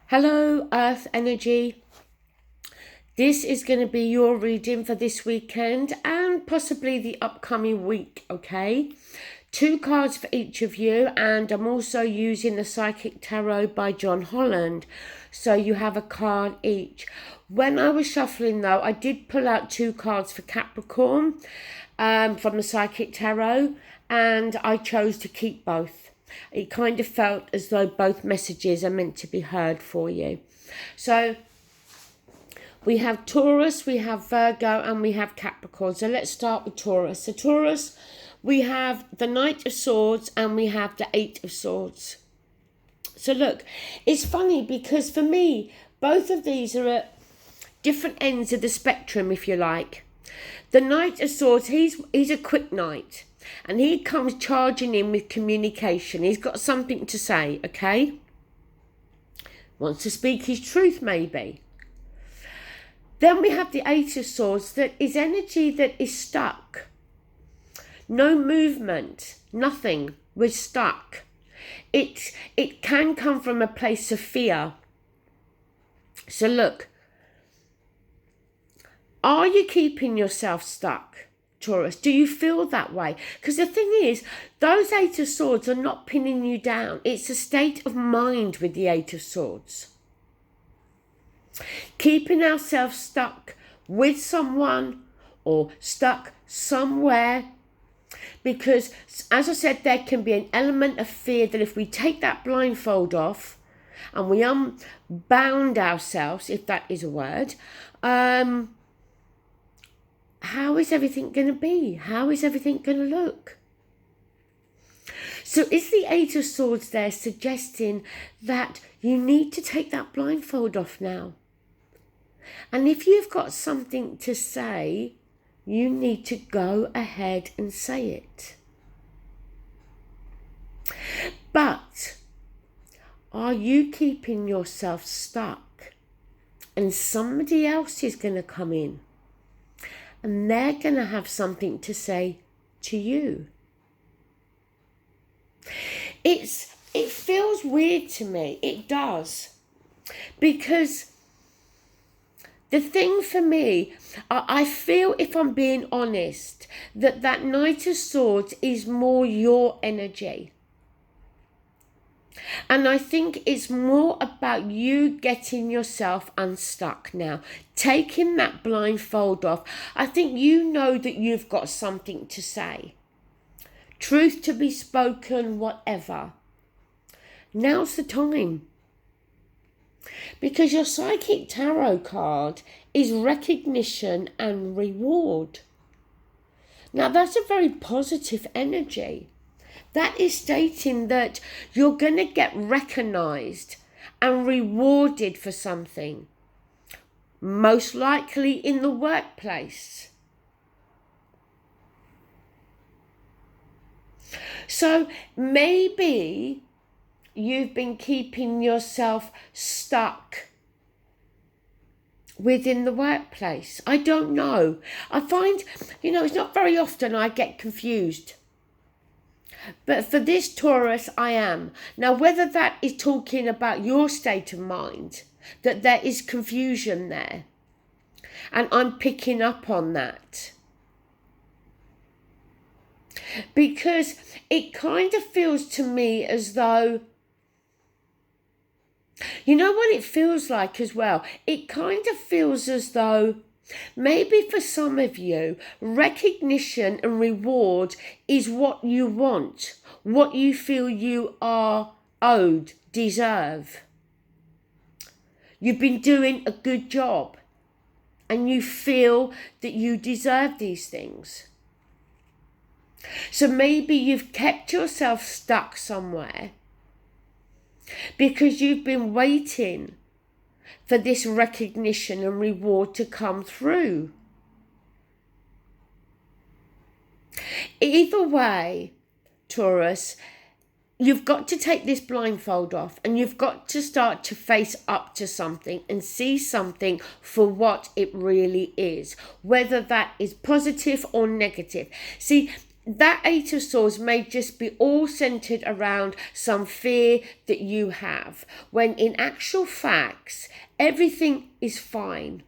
Hello, Earth Energy. This is going to be your reading for this weekend and possibly the upcoming week, okay? 2 cards for each of you, and I'm also using the Psychic Tarot by John Holland. So you have a card each. When I was shuffling though, I did pull out 2 cards for Capricorn from the Psychic Tarot, and I chose to keep both. It kind of felt as though both messages are meant to be heard for you. So we have Taurus, we have Virgo, and we have Capricorn. So let's start with Taurus. So Taurus, we have the Knight of Swords and we have the Eight of Swords. So look, it's funny because for me, both of these are at different ends of the spectrum, if you like. The Knight of Swords, he's a quick knight. And he comes charging in with communication. He's got something to say, okay? Wants to speak his truth, maybe. Then we have the Eight of Swords, that is energy that is stuck. No movement, nothing. We're stuck. It can come from a place of fear. So look, are you keeping yourself stuck, Taurus? Do you feel that way? Because the thing is, those Eight of Swords are not pinning you down. It's a state of mind with the Eight of Swords. Keeping ourselves stuck with someone or stuck somewhere, because as I said, there can be an element of fear that if we take that blindfold off and we unbound ourselves, if that is a word, how is everything going to be? How is everything going to look? So is the Eight of Swords there suggesting that you need to take that blindfold off now? And if you've got something to say, you need to go ahead and say it. But are you keeping yourself stuck? And somebody else is going to come in and they're going to have something to say to you. It feels weird to me. It does. Because the thing for me, I feel, if I'm being honest, that Knight of Swords is more your energy. And I think it's more about you getting yourself unstuck now, taking that blindfold off. I think you know that you've got something to say. Truth to be spoken, whatever. Now's the time. Because your Psychic Tarot card is recognition and reward. Now that's a very positive energy. That is stating that you're going to get recognized and rewarded for something. Most likely in the workplace. So maybe you've been keeping yourself stuck within the workplace. I don't know. I find, it's not very often I get confused. But for this Taurus, I am. Now, whether that is talking about your state of mind, that there is confusion there, and I'm picking up on that. Because it kind of feels to me as though, you know what it feels like as well? It kind of feels as though maybe for some of you, recognition and reward is what you want, what you feel you are owed, deserve. You've been doing a good job and you feel that you deserve these things. So maybe you've kept yourself stuck somewhere because you've been waiting for this recognition and reward to come through. Either way, Taurus, you've got to take this blindfold off and you've got to start to face up to something and see something for what it really is, whether that is positive or negative. See, that Eight of Swords may just be all centered around some fear that you have, when in actual facts, everything is fine.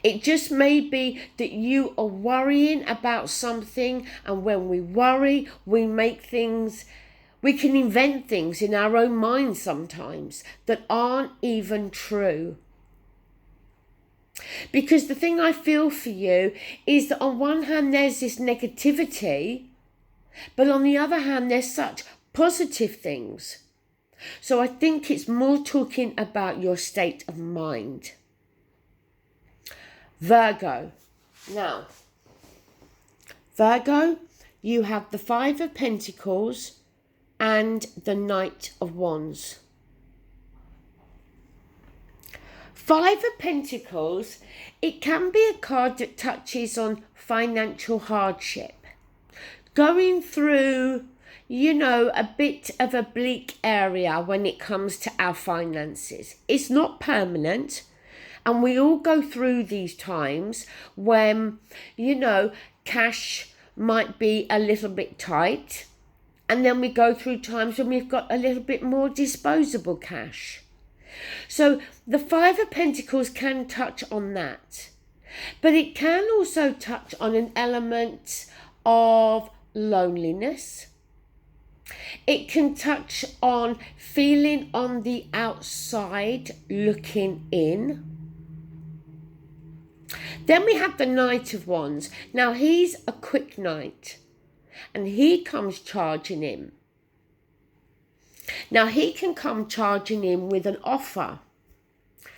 It just may be that you are worrying about something, and when we worry, we can invent things in our own minds sometimes that aren't even true. Because the thing I feel for you is that on one hand there's this negativity, but on the other hand there's such positive things. So I think it's more talking about your state of mind. Virgo. Now, Virgo, you have the Five of Pentacles and the Knight of Wands. Five of Pentacles, it can be a card that touches on financial hardship. Going through, a bit of a bleak area when it comes to our finances. It's not permanent. And we all go through these times when, cash might be a little bit tight. And then we go through times when we've got a little bit more disposable cash. So the Five of Pentacles can touch on that. But it can also touch on an element of loneliness. It can touch on feeling on the outside, looking in. Then we have the Knight of Wands. Now he's a quick knight and he comes charging in. Now he can come charging in with an offer,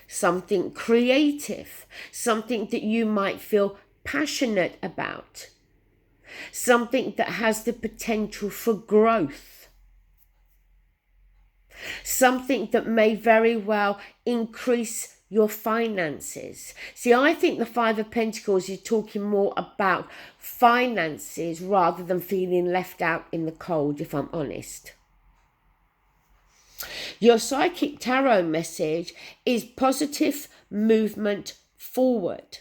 something creative, something that you might feel passionate about, something that has the potential for growth, something that may very well increase your finances. See, I think the Five of Pentacles is talking more about finances rather than feeling left out in the cold, if I'm honest. Your Psychic Tarot message is positive movement forward.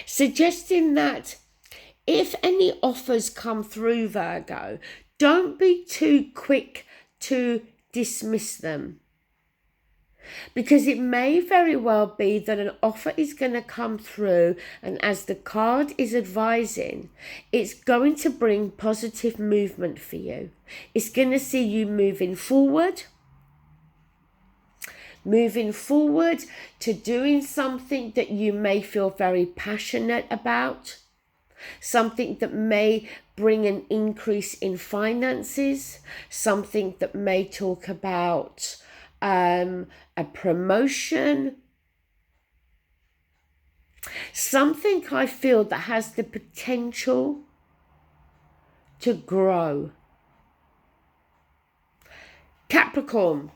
Suggesting that if any offers come through, Virgo, don't be too quick to dismiss them. Because it may very well be that an offer is going to come through, and as the card is advising, it's going to bring positive movement for you. It's going to see you moving forward to doing something that you may feel very passionate about, something that may bring an increase in finances, something that may talk about a promotion, something I feel that has the potential to grow. Capricorn,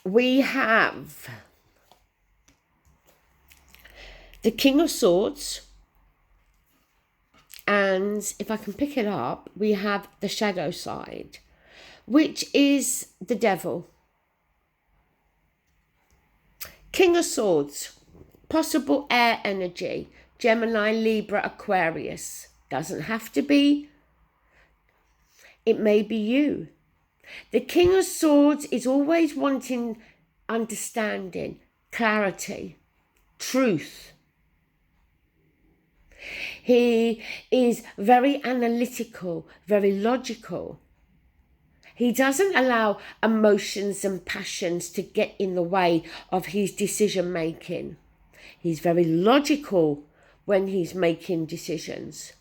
we have the King of Swords, and if I can pick it up, we have the shadow side, which is the devil. King of Swords, possible air energy, Gemini, Libra, Aquarius. Doesn't have to be. It may be you. The King of Swords is always wanting understanding, clarity, truth. He is very analytical, very logical. He doesn't allow emotions and passions to get in the way of his decision making. He's very logical when he's making decisions.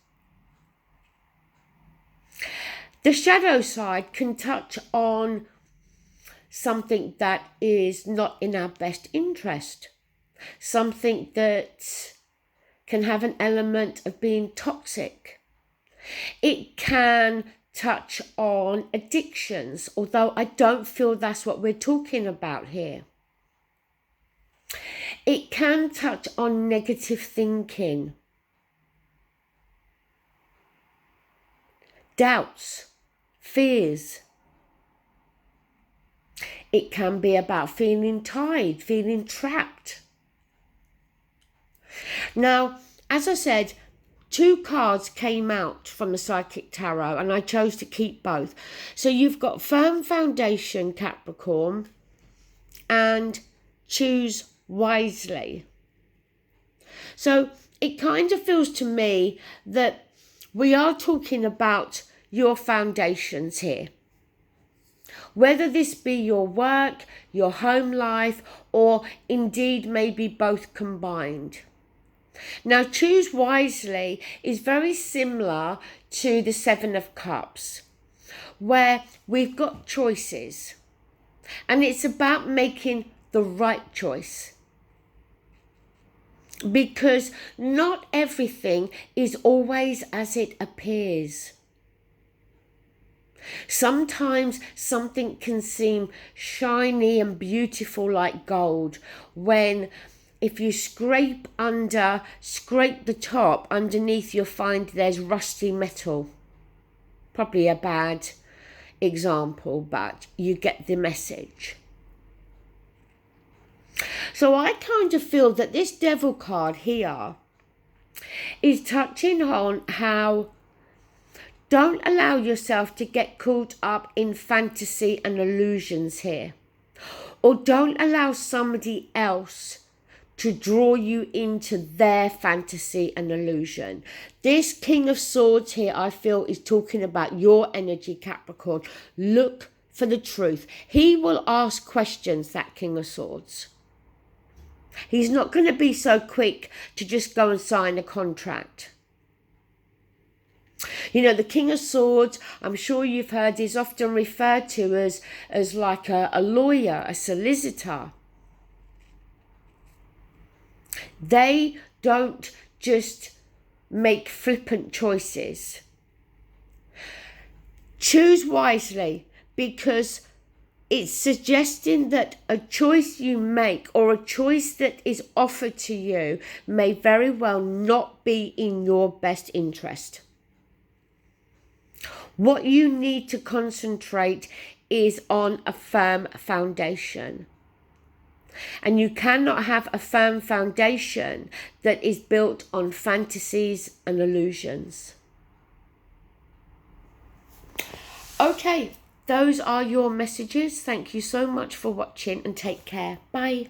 The shadow side can touch on something that is not in our best interest, something that can have an element of being toxic. It can touch on addictions, although I don't feel that's what we're talking about here. It can touch on negative thinking, doubts, fears. It can be about feeling tied, feeling trapped. Now, as I said, 2 cards came out from the Psychic Tarot and I chose to keep both. So you've got firm foundation, Capricorn, and choose wisely. So it kind of feels to me that we are talking about your foundations here. Whether this be your work, your home life, or indeed maybe both combined. Now, choose wisely is very similar to the 7 of Cups, where we've got choices. And it's about making the right choice. Because not everything is always as it appears. Sometimes something can seem shiny and beautiful like gold when if you scrape the top, underneath you'll find there's rusty metal. Probably a bad example, but you get the message. So I kind of feel that this Devil card here is touching on how don't allow yourself to get caught up in fantasy and illusions here. Or don't allow somebody else to draw you into their fantasy and illusion. This King of Swords here, I feel, is talking about your energy, Capricorn. Look for the truth. He will ask questions, that King of Swords. He's not going to be so quick to just go and sign a contract. You know, the King of Swords, I'm sure you've heard, is often referred to as like a lawyer, a solicitor. They don't just make flippant choices. Choose wisely, because it's suggesting that a choice you make or a choice that is offered to you may very well not be in your best interest. What you need to concentrate is on a firm foundation. And you cannot have a firm foundation that is built on fantasies and illusions. Okay, those are your messages. Thank you so much for watching and take care. Bye.